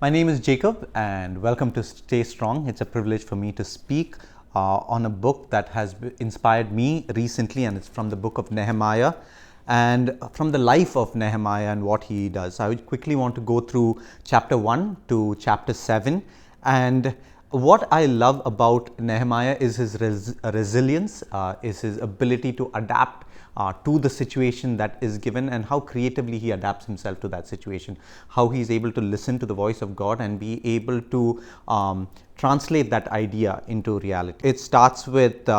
My name is Jacob and welcome to Stay Strong. It's a privilege for me to speak on a book that has inspired me recently, and it's from the book of Nehemiah and from the life of Nehemiah and what he does. I would quickly want to go through chapter 1 to chapter 7. And what I love about Nehemiah is his resilience, is his ability to adapt to the situation that is given, and how creatively he adapts himself to that situation, how he's able to listen to the voice of God and be able to translate that idea into reality. It starts with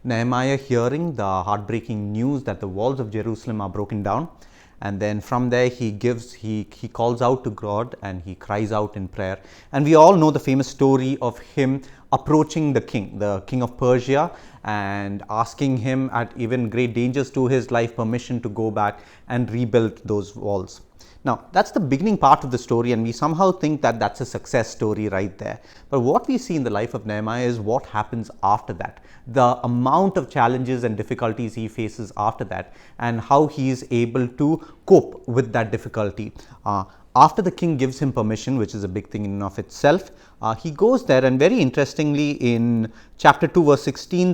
Nehemiah hearing the heartbreaking news that the walls of Jerusalem are broken down. And then from there he calls out to God and he cries out in prayer. And we all know the famous story of him approaching the king of Persia, and asking him at even great dangers to his life permission to go back and rebuild those walls. Now, that's the beginning part of the story, and we somehow think that that's a success story right there. But what we see in the life of Nehemiah is what happens after that, the amount of challenges and difficulties he faces after that, and how he is able to cope with that difficulty. After the king gives him permission, which is a big thing in and of itself, he goes there, and very interestingly in chapter 2 verse 16,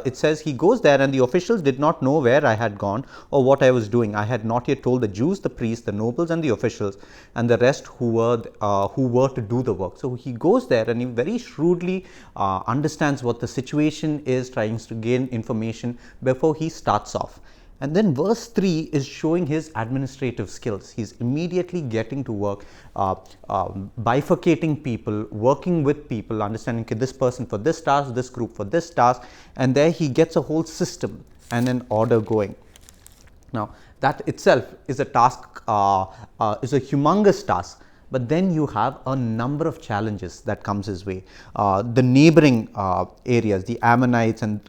it says, he goes there, and the officials did not know where I had gone or what I was doing. I had not yet told the Jews, the priests, the nobles and the officials and the rest who were to do the work. So he goes there and he very shrewdly understands what the situation is, trying to gain information before he starts off. And then verse 3 is showing his administrative skills. He's immediately getting to work, bifurcating people, working with people, understanding, okay, this person for this task, this group for this task, and there he gets a whole system and an order going. Now, that itself is a task, is a humongous task. But then you have a number of challenges that comes his way. The neighboring areas, the Ammonites and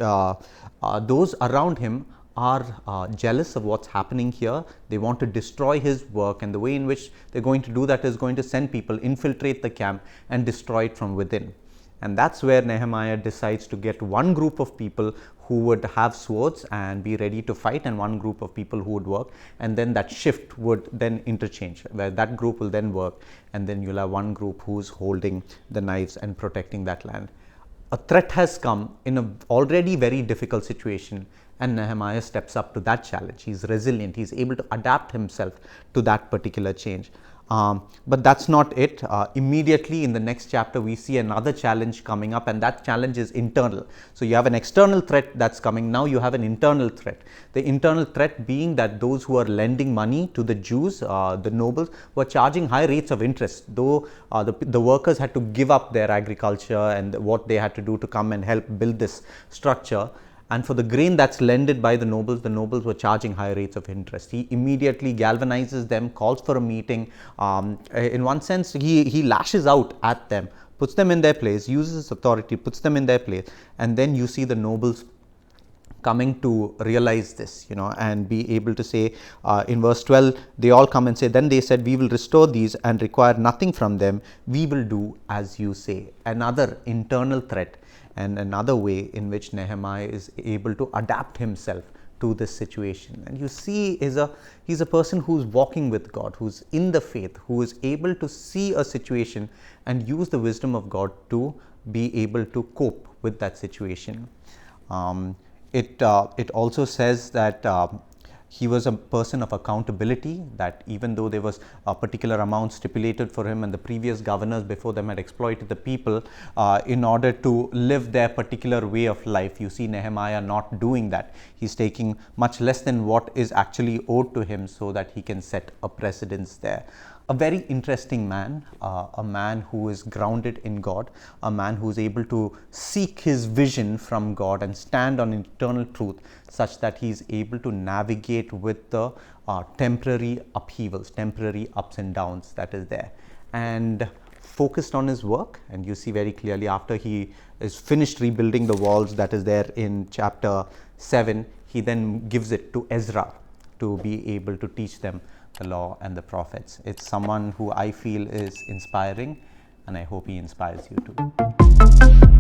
those around him are jealous of what's happening here. They want to destroy his work, and the way in which they're going to do that is going to send people, infiltrate the camp and destroy it from within. And that's where Nehemiah decides to get one group of people who would have swords and be ready to fight, and one group of people who would work, and then that shift would then interchange, where that group will then work, and then you'll have one group who's holding the knives and protecting that land. A threat has come in an already very difficult situation, and Nehemiah steps up to that challenge. He's resilient. He's able to adapt himself to that particular change. But that's not it. Immediately in the next chapter, we see another challenge coming up, and that challenge is internal. So you have an external threat that's coming. Now you have an internal threat. The internal threat being that those who are lending money to the Jews, the nobles, were charging high rates of interest, though the workers had to give up their agriculture and what they had to do to come and help build this structure. And for the grain that's lended by the nobles were charging high rates of interest. He immediately galvanizes them, calls for a meeting. In one sense, he lashes out at them, puts them in their place, uses his authority, puts them in their place. And then you see the nobles coming to realize this, and be able to say, in verse 12, they all come and say, then they said, we will restore these and require nothing from them. We will do as you say. Another internal threat, and another way in which Nehemiah is able to adapt himself to this situation. And you see, he's a person who's walking with God, who's in the faith, who is able to see a situation and use the wisdom of God to be able to cope with that situation. It also says that he was a person of accountability, that even though there was a particular amount stipulated for him and the previous governors before them had exploited the people in order to live their particular way of life, you see Nehemiah not doing that. He's taking much less than what is actually owed to him so that he can set a precedence there. A very interesting man, a man who is grounded in God, a man who is able to seek his vision from God and stand on eternal truth, such that he is able to navigate with the temporary upheavals, temporary ups and downs that is there, and focused on his work. And you see very clearly, after he is finished rebuilding the walls that is there in chapter 7, he then gives it to Ezra to be able to teach them the law and the prophets. It's someone who I feel is inspiring, and I hope he inspires you too.